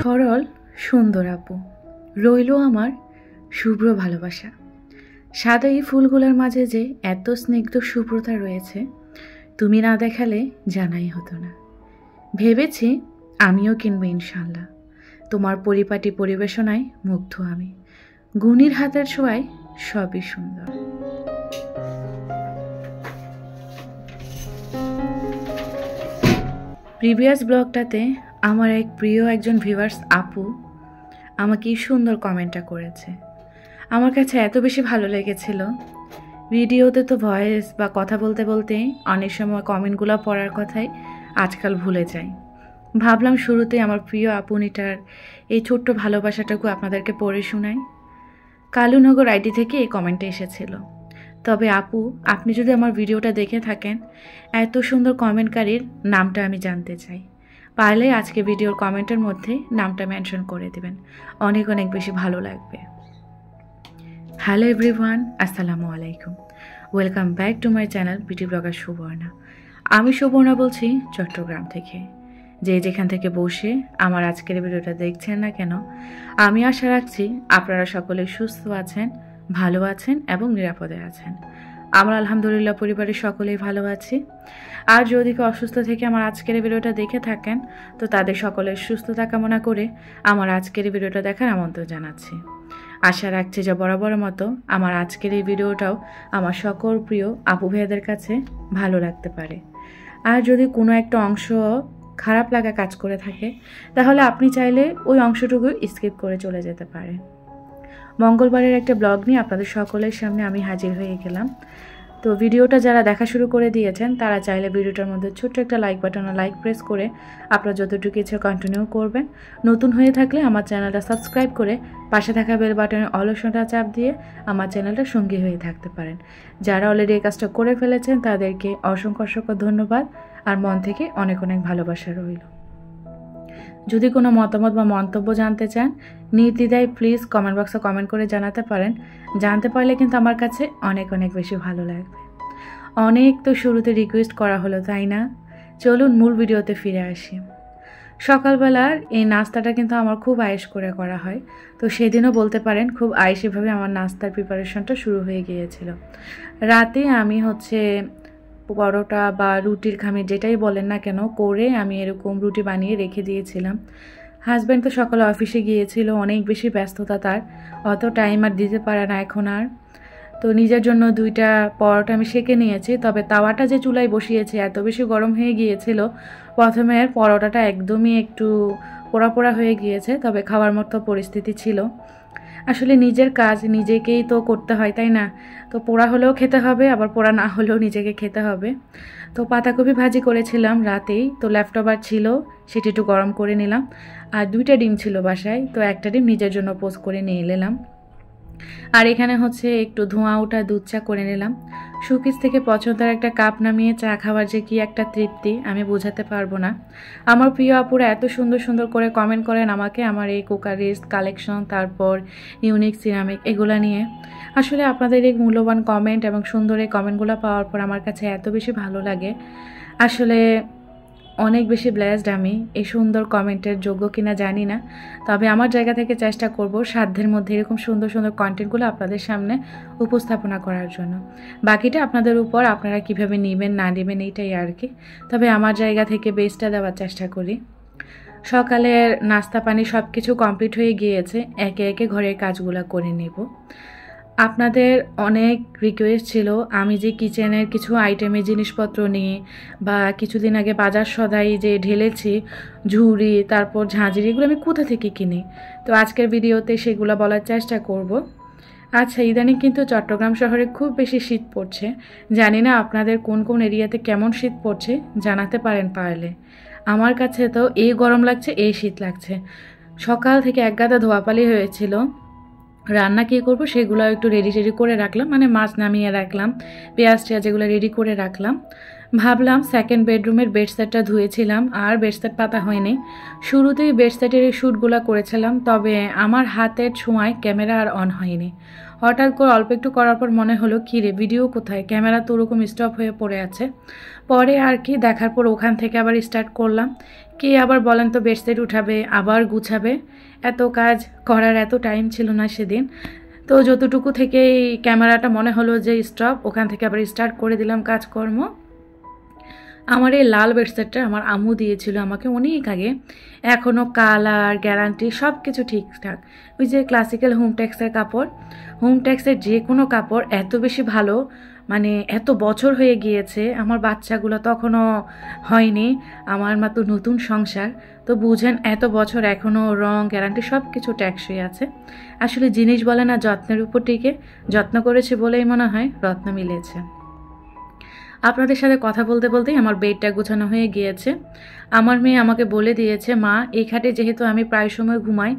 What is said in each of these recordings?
সরল সুন্দর আপু, রইল আমার শুভ্র ভালোবাসা। সাদা এই ফুলগুলোর মাঝে যে এত স্নিগ্ধ শুভ্রতা রয়েছে, তুমি না দেখালে জানাই হতো না। ভেবেছি আমিও কিনবো ইনশাল্লাহ। তোমার পরিপাটি পরিবেশনায় মুগ্ধ আমি, গুণীর হাতের ছোঁয়ায় সবই সুন্দর। প্রিভিয়াস ব্লগটাতে আমার এক প্রিয় একজন ভিউয়ার্স আপু আমাকে সুন্দর কমেন্টটা করেছে। আমার কাছে এত বেশি ভালো লেগেছিল। ভিডিওতে তো ভয়েস বা কথা বলতে বলতে অনেক সময় কমেন্টগুলো পড়ার কথাই আজকাল ভুলে যাই। ভাবলাম শুরুতে আমার প্রিয় আপুনিটার এই ছোট্ট ভালোবাসাটুকু আপনাদেরকে পড়ে শোনাই। কালুনগর আইডি থেকে এই কমেন্টটা এসেছিল। তবে আপু, আপনি যদি আমার ভিডিওটা দেখে থাকেন, এত সুন্দর কমেন্টকারীর নামটা আমি জানতে চাই। পারলে আজকে ভিডিওর কমেন্টের মধ্যে নামটা মেনশন করে দেবেন, অনেক অনেক বেশি ভালো লাগবে। হ্যালো এভরিওয়ান, আসসালামু আলাইকুম। Welcome back to my channel beauty blogger Subarna. আমি সুবর্ণা বলছি চট্টগ্রাম থেকে। যে যেখান থেকে বসে আমার আজকের ভিডিওটা দেখছেন না কেন, আমি আশা রাখছি আপনারা সকলে সুস্থ আছেন, ভালো আছেন এবং নিরাপদে আছেন। আমরা আলহামদুলিল্লাহ পরিবারের সকলেই ভালো আছি। আর যদি কেউ অসুস্থ থেকে আমার আজকের ভিডিওটা দেখে থাকেন, তো তাদের সকলের সুস্থতা কামনা করে আমার আজকের ভিডিওটা দেখার আমন্ত্রণ জানাচ্ছি। আশা রাখছি যে বরাবর মতো আমার আজকের এই ভিডিওটাও আমার সকল প্রিয় আপু ভাইয়াদের কাছে ভালো লাগতে পারে। আর যদি কোনো একটা অংশ খারাপ লাগা কাজ করে থাকে, তাহলে আপনি চাইলে ওই অংশটুকু স্কিপ করে চলে যেতে পারেন। মঙ্গলবারের একটা ব্লগ নিয়ে আপনাদের সকলের সামনে আমি হাজির হয়ে গেলাম। তো ভিডিওটা যারা দেখা শুরু করে দিয়েছেন, তারা চাইলে ভিডিওটার মধ্যে ছোট্ট একটা লাইক বাটনে লাইক প্রেস করে আপনারা যতটুকু ইচ্ছে কন্টিনিউ করবেন। নতুন হয়ে থাকলে আমার চ্যানেলটা সাবস্ক্রাইব করে পাশে থাকা বেল বাটনে অলসটা চাপ দিয়ে আমার চ্যানেলটা সঙ্গী হয়ে থাকতে পারেন। যারা অলরেডি এই কাজটা করে ফেলেছেন তাদেরকে অসংখ্য অসংখ্য ধন্যবাদ, আর মন থেকে অনেক অনেক ভালোবাসা রইল। যদি কোনো মতামত বা মন্তব্য জানতে চান, নির্দ্বিধায় প্লিজ কমেন্ট বক্সে কমেন্ট করে জানাতে পারেন। জানতে পারলে কিন্তু আমার কাছে অনেক অনেক বেশি ভালো লাগবে। অনেক তো শুরুতে রিকোয়েস্ট করা হলো, তাই না? চলুন মূল ভিডিওতে ফিরে আসি। সকালবেলার এই নাস্তাটা কিন্তু আমার খুব আয়েশ করে করা হয়। তো সেদিনও বলতে পারেন খুব আয়েসিভাবে আমার নাস্তার প্রিপারেশনটা শুরু হয়ে গিয়েছিল। রাতে আমি পরোটা বা রুটির খামির যেটাই বলেন না কেন করে আমি এরকম রুটি বানিয়ে রেখে দিয়েছিলাম। হাজব্যান্ড তো সকালে অফিসে গিয়েছিল, অনেক বেশি ব্যস্ততা, তার অত টাইম আর দিতে পারে না এখন আর। তো নিজের জন্য 2টা পরোটা আমি সেঁকে নিয়েছি। তবে তাওয়াটা যে চুলায় বসিয়েছি এত বেশি গরম হয়ে গিয়েছিল, প্রথমে পরোটাটা একদমই একটু পোড়া পোড়া হয়ে গিয়েছে। তবে খাওয়ার মতো পরিস্থিতি ছিল। আসলে নিজের কাজ নিজেকেই তো করতে হয়, তাই না? তো পোড়া হলেও খেতে হবে, আবার পোড়া না হলেও নিজেকে খেতে হবে। তো পাতাকপি ভাজি করেছিলাম রাতেই, তো ল্যাপটপার ছিল, সেটি একটু গরম করে নিলাম। আর 2টা ডিম ছিল বাসায়, তো একটা ডিম নিজের জন্য পোস্ট করে নিয়ে এলাম। আর এখানে একটু ধোঁয়া ওঠা দুধ চা করে নিলাম। শোকেস থেকে পছন্দের একটা কাপ নামিয়ে চা খাওয়ার যে কি একটা তৃপ্তি আমি বোঝাতে পারবো না। আমার প্রিয় আপুরা এত সুন্দর সুন্দর করে কমেন্ট করেন আমাকে আমার এই কুকারিজ কালেকশন, তারপর ইউনিক সিরামিক এগুলো নিয়ে। আসলে আপনাদের এই মূল্যবান কমেন্ট এবং সুন্দর এই কমেন্টগুলো পাওয়ার পর আমার কাছে এত বেশি ভালো লাগে। আসলে অনেক বেশি ব্লেসড আমি। এই সুন্দর কমেন্টের যোগ্য কিনা জানি না, তবে আমার জায়গা থেকে চেষ্টা করব সাধ্যের মধ্যে এরকম সুন্দর সুন্দর কন্টেন্টগুলো আপনাদের সামনে উপস্থাপনা করার জন্য। বাকিটা আপনাদের উপর, আপনারা কিভাবে নেবেন না নেবেন এইটাই আর কি। তবে আমার জায়গা থেকে বেস্টটা দেওয়ার চেষ্টা করি। সকালের নাস্তা পানি সব কিছু কমপ্লিট হয়ে গিয়েছে, একে একে ঘরের কাজগুলো করে নেব। আপনাদের অনেক রিকোয়েস্ট ছিল আমি যে কিচেনের কিছু আইটেমের জিনিসপত্র নিয়ে, বা কিছুদিন আগে বাজার সদাই যে ঢেলেছি ঝুড়ি তারপর ঝাঁঝরি, এগুলো আমি কোথা থেকে কিনি। তো আজকের ভিডিওতে সেগুলো বলার চেষ্টা করব। আচ্ছা, ইদানিং কিন্তু চট্টগ্রাম শহরে খুব বেশি শীত পড়ছে। জানি না আপনাদের কোন কোন এরিয়াতে কেমন শীত পড়ছে, জানাতে পারেন পারলে। আমার কাছে তো এই গরম লাগছে, এই শীত লাগছে। সকাল থেকে এক গাদা ধোয়াপালি হয়েছিল। রান্না কী করবো সেগুলো একটু রেডি করে রাখলাম, মানে মাছ নামিয়ে রাখলাম, পেঁয়াজ টেয়াজ এগুলো রেডি করে রাখলাম। ভাবলাম সেকেন্ড বেডরুমের বেডসেটটা ধুয়েছিলাম আর বেডসেট পাতা হয়নি, শুরুতেই বেডসেটের এই শ্যুটগুলো করেছিলাম, তবে আমার হাতের ছোঁয়ায় ক্যামেরা আর অন হয়নি। হঠাৎ করে অল্প একটু করার পর মনে হলো কী রে, ভিডিও কোথায়, ক্যামেরা তো ওরকম স্টপ হয়ে পড়ে আছে। পরে আর কি দেখার পর ওখান থেকে আবার স্টার্ট করলাম। কে আবার বলেন তো বেডসেট উঠাবে আবার গুছাবে, এত কাজ করার এত টাইম ছিল না সেদিন। তো যতটুকু থেকে ক্যামেরাটা মনে হলো যে স্টপ, ওখান থেকে আবার স্টার্ট করে দিলাম কাজকর্ম। আমার এই লাল বেডশিটটা আমার আম্মু দিয়েছিল আমাকে অনেক আগে, এখনও কালার গ্যারান্টি সব কিছু ঠিকঠাক। ওই যে ক্লাসিক্যাল হোমটেক্সের কাপড়, হোমটেক্সের যে কোনো কাপড় এত বেশি ভালো, মানে এত বছর হয়ে গিয়েছে, আমার বাচ্চাগুলো তখনও হয়নি, আমার মা তো নতুন সংসার, তো বুঝেন এত বছর এখনও রং গ্যারান্টি সব কিছু ট্যাক্সই আছে। আসলে জিনিস বলে না যত্নের উপর টিকে, যত্ন করেছে বলেই মনে হয় রত্ন মিলেছে। আপনাদের সাথে কথা বলতে বলতেই আমার বেডটা গোছানো হয়ে গিয়েছে। আমার মেয়ে আমাকে বলে দিয়েছে, মা এই খাটে যেহেতু আমি প্রায় সময় ঘুমাই,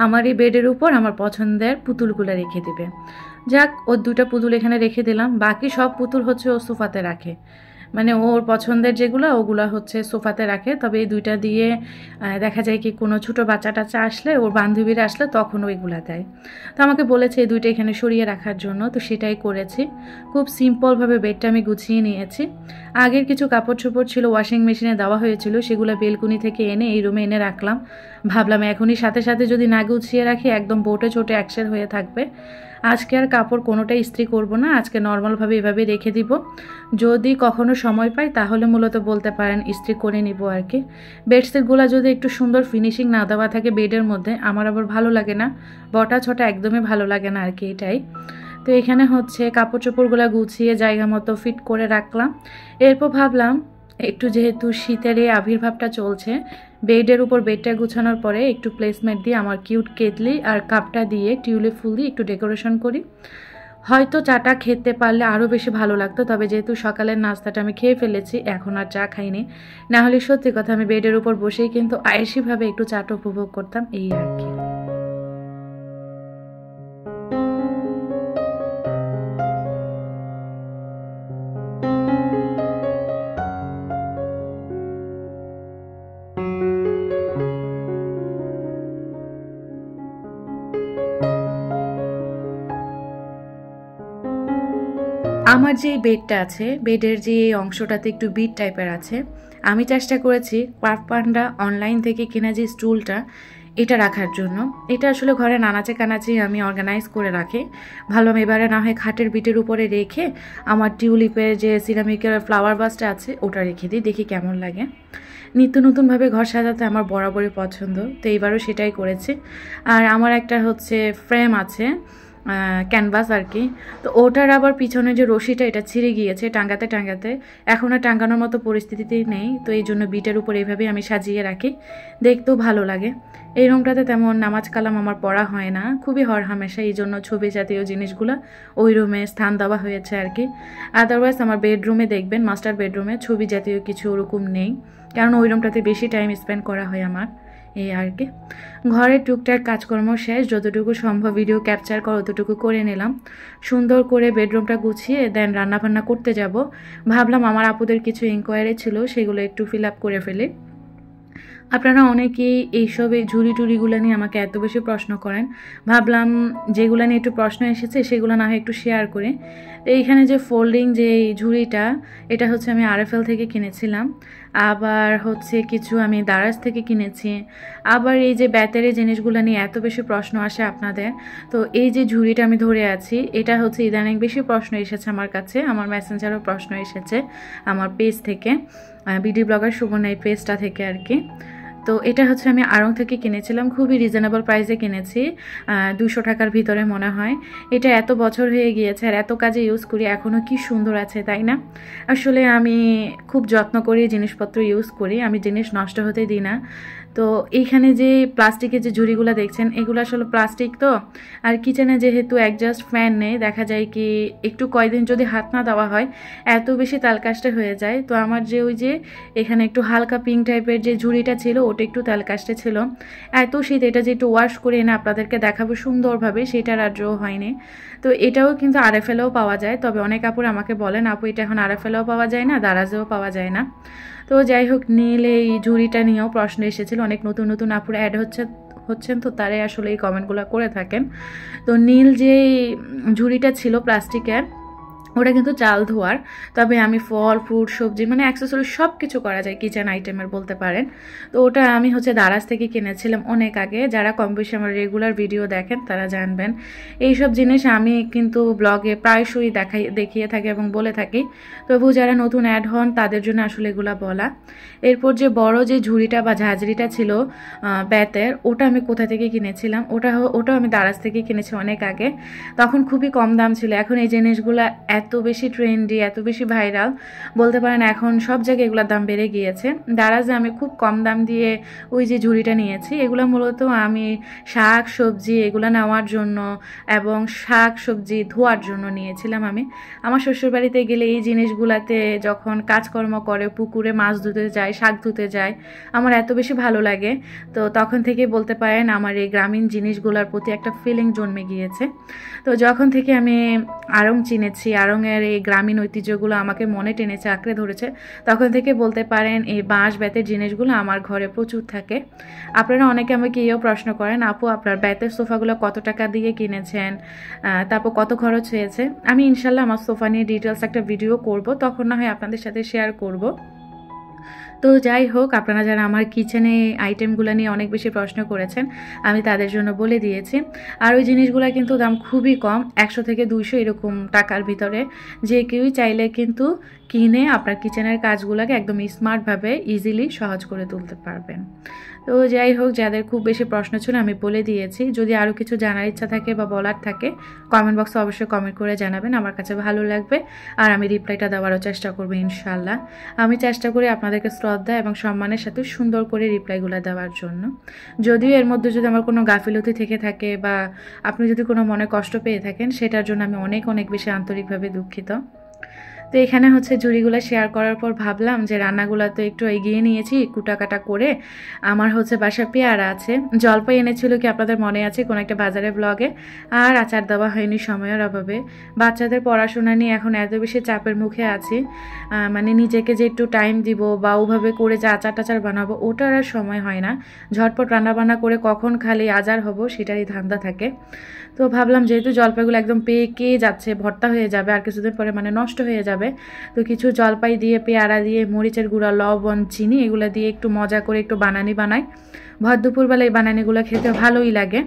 আমার এই বেডের উপর আমার পছন্দের পুতুলগুলো রেখে দেবে। যাক, ওর দুটো পুতুল এখানে রেখে দিলাম, বাকি সব পুতুল হচ্ছে ও সোফাতে রাখে, মানে ওর পছন্দের যেগুলো ওগুলো হচ্ছে সোফাতে রাখে। তবে এই দুইটা দিয়ে দেখা যায় কি কোনো ছোটো বাচ্চা টাচ্চা আসলে, ওর বান্ধবীরা আসলে তখন ওইগুলা দেয়। তো আমাকে বলেছে এই দুইটা এখানে সরিয়ে রাখার জন্য, তো সেটাই করেছি। খুব সিম্পলভাবে বেডটা আমি গুছিয়ে নিয়েছি। আগের কিছু কাপড় চোপড় ছিল ওয়াশিং মেশিনে দেওয়া হয়েছিল, সেগুলো বেলকুনি থেকে এনে এই রুমে এনে রাখলাম। ভাবলাম এখনই সাথে সাথে যদি না গুছিয়ে রাখি একদম বোটে ছোটে একশের হয়ে থাকবে। আজকে আর কাপড় কোনোটাই ইস্ত্রি করব না, আজকে নর্মালভাবে এভাবে রেখে দিব। যদি কখনো সময় পাই তাহলে মূলত বলতে পারেন ইস্ত্রি করে নিব আর কি। বেডশিটগুলো যদি একটু সুন্দর ফিনিশিং না দেওয়া থাকে বেডের মধ্যে, আমার আবার ভালো লাগে না, বটা ছটা একদমই ভালো লাগে না আর কি, এটাই। তো এখানে হচ্ছে কাপড় চোপড়গুলো গুছিয়ে জায়গা মতো ফিট করে রাখলাম। এরপর ভাবলাম একটু যেহেতু শীতের এই আবির্ভাবটা চলছে, বেডের উপর বেডটা গুছানোর পরে একটু প্লেসমেন্ট দিয়ে আমার কিউট কেটলি আর কাপটা দিয়ে টিউলিপ ফুল দিয়ে একটু ডেকোরেশন করি। হয়তো চাটা খেতে পারলে আরও বেশি ভালো লাগতো, তবে যেহেতু সকালের নাস্তাটা আমি খেয়ে ফেলেছি, এখন আর চা খাইনি। না হলে সত্যি কথা আমি বেডের উপর বসেই কিন্তু আয়েসিভাবে একটু চাটা উপভোগ করতাম, এই আর কি। আমার যে বেডটা আছে, বেডের যে অংশটাতে একটু বিট টাইপের আছে, আমি চেষ্টা করেছি ক্রাফট পান্ডা অনলাইন থেকে কেনা যে স্টুলটা এটা রাখার জন্য। এটা আসলে ঘরে নানাচে কানাচে আমি অর্গানাইজ করে রাখি। ভালো এবারে না হয় খাটের বিটের উপরে রেখে আমার টিউলিপের যে সিরামিকের ফ্লাওয়ার ভাসটা আছে ওটা রেখে দিই, দেখি কেমন লাগে। নিত্য নতুনভাবে ঘর সাজাতে আমার বরাবরই পছন্দ, তো এইবারও সেটাই করেছি। আর আমার একটা হচ্ছে ফ্রেম আছে ক্যানভাস আর কি, তো ওটার আবার পিছনে যে রশিটা এটা ছিঁড়ে গিয়েছে টাঙ্গাতে টাঙ্গাতে, এখন আর টাঙ্গানোর মতো পরিস্থিতিতেই নেই, তো এই জন্য বিটের উপর এইভাবেই আমি সাজিয়ে রাখি, দেখতেও ভালো লাগে। এই রুমটাতে তেমন নামাজ কালাম আমার পড়া হয় না, খুবই হরহামেশা, এই জন্য ছবি জাতীয় জিনিসগুলো ওই রুমে স্থান দেওয়া হয়েছে আর কি। আদারওয়াইজ আমার বেডরুমে দেখবেন, মাস্টার বেডরুমে ছবি জাতীয় কিছু ওরকম নেই, কারণ ওই রুমটাতে বেশি টাইম স্পেন্ড করা হয় আমার, এই আর কি। ঘরের টুকটাক কাজকর্ম শেষ, যতটুকু সম্ভব ভিডিও ক্যাপচার করা অতটুকু করে নিলাম। সুন্দর করে বেডরুমটা গুছিয়ে দেন রান্নাবান্না করতে যাব। ভাবলাম আমার আপুদের কিছু ইনকোয়ারি ছিল, সেগুলো একটু ফিল আপ করে ফেলি। আপনারা অনেকেই এইসব এই ঝুড়ি টুড়িগুলো নিয়ে আমাকে এত বেশি প্রশ্ন করেন, ভাবলাম যেগুলো নিয়ে একটু প্রশ্ন এসেছে সেগুলো না হয় একটু শেয়ার করে। তো এইখানে যে ফোল্ডিং যে ঝুড়িটা, এটা হচ্ছে আমি আরএফএল থেকে কিনেছিলাম, আবার হচ্ছে কিছু আমি দারাজ থেকে কিনেছি। আবার এই যে ব্যাটারি জিনিসগুলো নিয়ে এত বেশি প্রশ্ন আসে আপনাদের, তো এই যে ঝুড়িটা আমি ধরে আছি, এটা হচ্ছে ইদানিং বেশি প্রশ্ন এসেছে আমার কাছে, আমার মেসেঞ্জারও প্রশ্ন এসেছে আমার পেজ থেকে, বিডি ব্লগার সুবর্ণা এই পেজটা থেকে আর কি। তো এটা হচ্ছে আমি আড়ং থেকে কিনেছিলাম, খুবই রিজনেবল প্রাইসে কিনেছি, 200 টাকার ভিতরে মনে হয়। এটা এত বছর হয়ে গিয়েছে আর এত কাজে ইউজ করি, এখনও কি সুন্দর আছে তাই না? আসলে আমি খুব যত্ন করে জিনিসপত্র ইউজ করি, আমি জিনিস নষ্ট হতে দিই না। তো এইখানে যে প্লাস্টিকের যে ঝুড়িগুলো দেখছেন, এগুলো আসলে প্লাস্টিক তো, আর কিচেনে যেহেতু অ্যাডজাস্ট ফ্যান নেই, দেখা যায় কি একটু কয়দিন যদি হাত না দেওয়া হয় এত বেশি তালকাশটা হয়ে যায়। তো আমার যে ওই যে এখানে একটু হালকা পিঙ্ক টাইপের যে ঝুড়িটা ছিল ওটা ওটা একটু তেলকাষ্টে ছিল। এত শীত, এটা যে একটু ওয়াশ করে এনে আপনাদেরকে দেখাবো সুন্দরভাবে সেটার আগ্রহ হয়নি। তো এটাও কিন্তু আরএফএলেও পাওয়া যায়, তবে অনেক আপুর আমাকে বলেন আপু এটা এখন আরএফএলেও পাওয়া যায় না, দারাজেও পাওয়া যায় না। তো যাই হোক, নীল এই ঝুড়িটা নিয়েও প্রশ্ন এসেছিল, অনেক নতুন নতুন আপুর অ্যাড হচ্ছেন, তো তারাই আসলে এই কমেন্টগুলো করে থাকেন। তো নীল যে ঝুড়িটা ছিল প্লাস্টিকের, ওটা কিন্তু চাল ধোয়ার, তবে আমি ফল ফ্রুট সবজি মানে অ্যাক্সেসরি সব কিছু করা যায় কিচেন আইটেমের বলতে পারেন। তো ওটা আমি দারাজ থেকে কিনেছিলাম অনেক আগে। যারা কম বেশি আমার রেগুলার ভিডিও দেখেন তারা জানবেন এইসব জিনিস আমি কিন্তু ব্লগে প্রায়শই দেখিয়ে থাকি এবং বলে থাকি। তবু যারা নতুন অ্যাড হন তাদের জন্য আসলে এগুলো বলা। এরপর যে বড় যে ঝুড়িটা বা ঝাঁঝরিটা ছিল বেতের, ওটা আমি কোথা থেকে কিনেছিলাম, ওটাও আমি দারাজ থেকে কিনেছি অনেক আগে। তখন খুবই কম দাম ছিল। এখন এই জিনিসগুলো এত বেশি ট্রেন্ডি, এত বেশি ভাইরাল বলতে পারেন, এখন সব জায়গায় এগুলোর দাম বেড়ে গিয়েছে। দারাজে আমি খুব কম দাম দিয়ে ওই যে ঝুড়িটা নিয়েছি। এগুলো মূলত আমি শাক সবজি এগুলো নেওয়ার জন্য এবং শাক সবজি ধোয়ার জন্য নিয়েছিলাম। আমি আমার শ্বশুরবাড়িতে গেলে এই জিনিসগুলাতে যখন কাজকর্ম করে, পুকুরে মাছ ধুতে যায়, শাক ধুতে যায়, আমার এত বেশি ভালো লাগে। তো তখন থেকে বলতে পারেন আমার এই গ্রামীণ জিনিসগুলোর প্রতি একটা ফিলিং জন্মে গিয়েছে। তো যখন থেকে আমি আড়ং চিনেছি, আড়ংয়ের এই গ্রামীণ ঐতিহ্যগুলো আমাকে মনে টেনেছে, আঁকড়ে ধরেছে, তখন থেকে বলতে পারেন এই বাঁশ বেতের জিনিসগুলো আমার ঘরে প্রচুর থাকে। আপনারা অনেকে আমাকে এও প্রশ্ন করেন আপু আপনার বেতের সোফাগুলো কত টাকা দিয়ে কিনেছেন, তারপর কত খরচ হয়েছে। আমি ইনশাল্লাহ আমার সোফা নিয়ে ডিটেলস একটা ভিডিও করব, তখন না হয় আপনাদের সাথে শেয়ার করব। তো যাই হোক, আপনারা যারা আমার কিচেনে আইটেমগুলো নিয়ে অনেক বেশি প্রশ্ন করেছেন আমি তাদের জন্য বলে দিয়েছি। আর ওই জিনিসগুলো কিন্তু দাম খুবই কম, 100 থেকে 200 এরকম টাকার ভিতরে। যে কেউই চাইলে কিন্তু কিনে আপনার কিচেনের কাজগুলোকে একদম স্মার্টভাবে ইজিলি সহজ করে তুলতে পারবেন। তো যাই হোক, যাদের খুব বেশি প্রশ্ন ছিল আমি বলে দিয়েছি। যদি আরও কিছু জানার ইচ্ছা থাকে বা বলার থাকে কমেন্ট বক্সে অবশ্যই কমেন্ট করে জানাবেন, আমার কাছে ভালো লাগবে আর আমি রিপ্লাইটা দেওয়ারও চেষ্টা করবো ইনশাল্লাহ। আমি চেষ্টা করি আপনাদেরকে শ্রদ্ধা এবং সম্মানের সাথে সুন্দর করে রিপ্লাইগুলো দেওয়ার জন্য। যদিও এর মধ্যে যদি আমার কোনো গাফিলতি থেকে থাকে বা আপনি যদি কোনো মনে কষ্ট পেয়ে থাকেন সেটার জন্য আমি অনেক অনেক বেশি আন্তরিকভাবে দুঃখিত। তো এখানে ঝুড়িগুলো শেয়ার করার পর ভাবলাম যে রান্নাগুলো তো একটু এগিয়ে নিয়েছি কুটাকাটা করে। আমার বাসায় পেয়ারা আছে, জলপাই এনেছিল কি আপনাদের মনে আছে কোনো একটা বাজারের ব্লগে, আর আচার দেওয়া হয়নি সময়ের অভাবে। বাচ্চাদের পড়াশোনা নিয়ে এখন এত বেশি চাপের মুখে আছি, মানে নিজেকে যে একটু টাইম দিব বা ওভাবে করে যে আচার টাচার বানাবো ওটার আর সময় হয় না। ঝটপট রান্নাবান্না করে কখন খালি আজার হব সেটারই ধান্দা থাকে। তো ভাবলাম যেহেতু জলপাইগুলো একদম পেকে যাচ্ছে, ভর্তা হয়ে যাবে আর কিছুদিন পরে, মানে নষ্ট হয়ে যাবে, তো কিছু জলপাই দিয়ে পেয়ারা দিয়ে মরিচের গুঁড়া লবণ চিনি এগুলো দিয়ে একটু মজা করে একটু বানানি বানাই। ভর দুপুরবেলা এই বানানিগুলো খেতে ভালোই লাগে।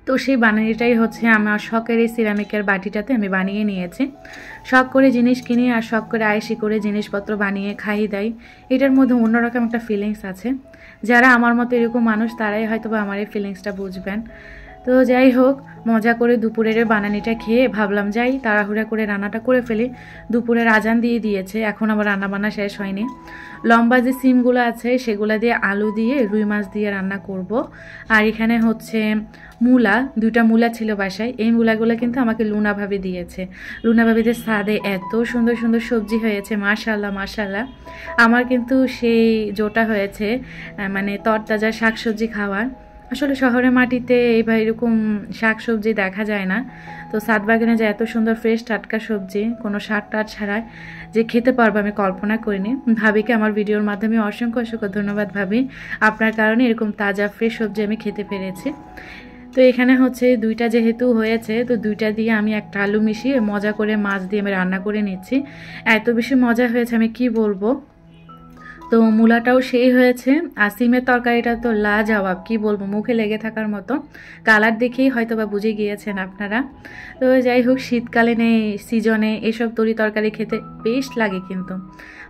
তো সেই বানানিটাই আমার শখের এই সিরামিকের বাটিটাতে আমি বানিয়ে নিয়েছি। শখ করে জিনিস কিনি আর শখ করে আয়েসি করে জিনিসপত্র বানিয়ে খাই দেয়, এটার মধ্যে অন্যরকম একটা ফিলিংস আছে। যারা আমার মতো এরকম মানুষ তারাই হয়তো বা আমার এই ফিলিংসটা বুঝবেন। তো যাই হোক, মজা করে দুপুরের বানানিটা খেয়ে ভাবলাম যাই তাড়াহুড়া করে রান্নাটা করে ফেলি। দুপুরের আজান দিয়ে দিয়েছে, এখন আবার রান্নাবান্না শেষ হয়নি। লম্বা যে সিমগুলো আছে সেগুলো দিয়ে আলু দিয়ে রুই মাছ দিয়ে রান্না করব। আর এখানে মূলা, 2টা মূলা ছিল বাসায়, এই মূলাগুলো কিন্তু আমাকে লুনা ভাবি দিয়েছে। লুনা ভাবিদের স্বাদে এত সুন্দর সুন্দর সবজি হয়েছে, মাশাল্লাহ মাশাল্লাহ। আমার কিন্তু সেই জোটা হয়েছে, মানে তরতাজা শাকসবজি খাওয়ার। আসলে শহরের মাটিতে এইভাবে এরকম শাকসবজি দেখা যায় না। তো ছাদ বাগানে যে এত সুন্দর ফ্রেশ টাটকা সবজি কোনো সার টার ছাড়াই যে খেতে পারবো আমি কল্পনা করিনি। ভাবিকে আমার ভিডিওর মাধ্যমে অসংখ্য অসংখ্য ধন্যবাদ ভাবি, আপনার কারণে এরকম তাজা ফ্রেশ সবজি আমি খেতে পেরেছি। তো এখানে 2টা যেহেতু হয়েছে, তো 2টা দিয়ে আমি একটা আলু মিশিয়ে মজা করে মাছ দিয়ে আমি রান্না করে নিচ্ছি। এত বেশি মজা হয়েছে আমি কি বলবো। তো মূলাটাও সেই হয়েছে, আর সিমের তরকারিটা তো লাজবাব, কি বলবো, মুখে লেগে থাকার মতো। কালার দেখেই হয়তো বা বুঝে গিয়েছেন আপনারা। তো যাই হোক, শীতকালীন সিজনে এসব তরি তরকারি খেতে বেশ লাগে। কিন্তু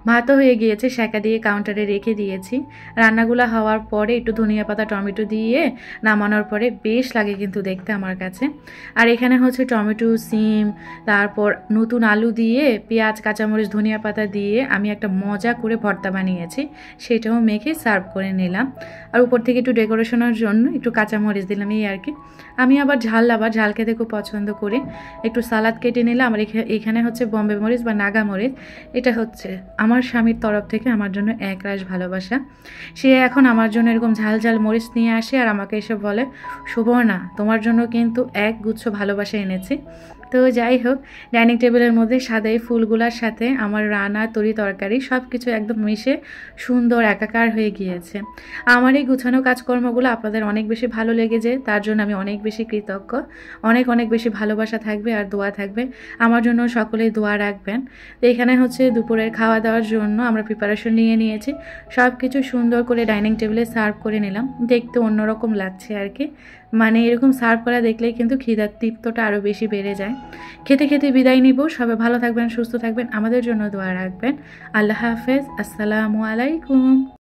ভাতও হয়ে গিয়েছে, সেঁকা দিয়ে কাউন্টারে রেখে দিয়েছি। রান্নাগুলো হওয়ার পরে একটু ধনিয়া পাতা টমেটো দিয়ে নামানোর পরে বেশ লাগে কিন্তু দেখতে আমার কাছে। আর এখানে টমেটো সিম তারপর নতুন আলু দিয়ে পেঁয়াজ কাঁচামরিচ ধনিয়া পাতা দিয়ে আমি একটা মজা করে ভর্তা বানিয়েছি, সেটাও মেখে সার্ভ করে নিলাম। আর উপর থেকে একটু ডেকোরেশনের জন্য একটু কাঁচামরিচ দিলাম, এই আর কি। আমি আবার ঝাল খেতে খুব পছন্দ করি। একটু সালাদ কেটে নিলাম। আর এখানে বম্বে মরিচ বা নাগা মরিচ, এটা আমার স্বামীর তরফ থেকে আমার জন্য একরাশ ভালোবাসা। সে এখন আমার জন্য এরকম ঝাল ঝাল মরিচ নিয়ে আসে আর আমাকে এসে বলে, সুবর্ণা তোমার জন্য কিন্তু এক গুচ্ছ ভালোবাসা এনেছি। তো যাই হোক, ডাইনিং টেবিলের মধ্যে সাদা এই ফুলগুলার সাথে আমার রান্না তরি তরকারি সব কিছু একদম মিশে সুন্দর একাকার হয়ে গিয়েছে। আমার এই গুছানো কাজকর্মগুলো আপনাদের অনেক বেশি ভালো লেগেছে, তার জন্য আমি অনেক বেশি কৃতজ্ঞ। অনেক অনেক বেশি ভালোবাসা থাকবে আর দোয়া থাকবে, আমার জন্য সকলেই দোয়া রাখবেন। তো এখানে হচ্ছে দুপুরের খাওয়া দাওয়ার জন্য আমরা প্রিপারেশন নিয়ে নিয়েছি, সব কিছু সুন্দর করে ডাইনিং টেবিলে সার্ভ করে নিলাম। দেখতে অন্যরকম লাগছে আর কি, মানে এরকম সার্ভ করা দেখলেই কিন্তু খিদার তৃপ্তটা আরও বেশি বেড়ে যায়। খেতে খেতে বিদায় নিব। সবাই ভালো থাকবেন, সুস্থ থাকবেন, আমাদের জন্য দোয়া রাখবেন। আল্লাহ হাফেজ, আসসালামু আলাইকুম।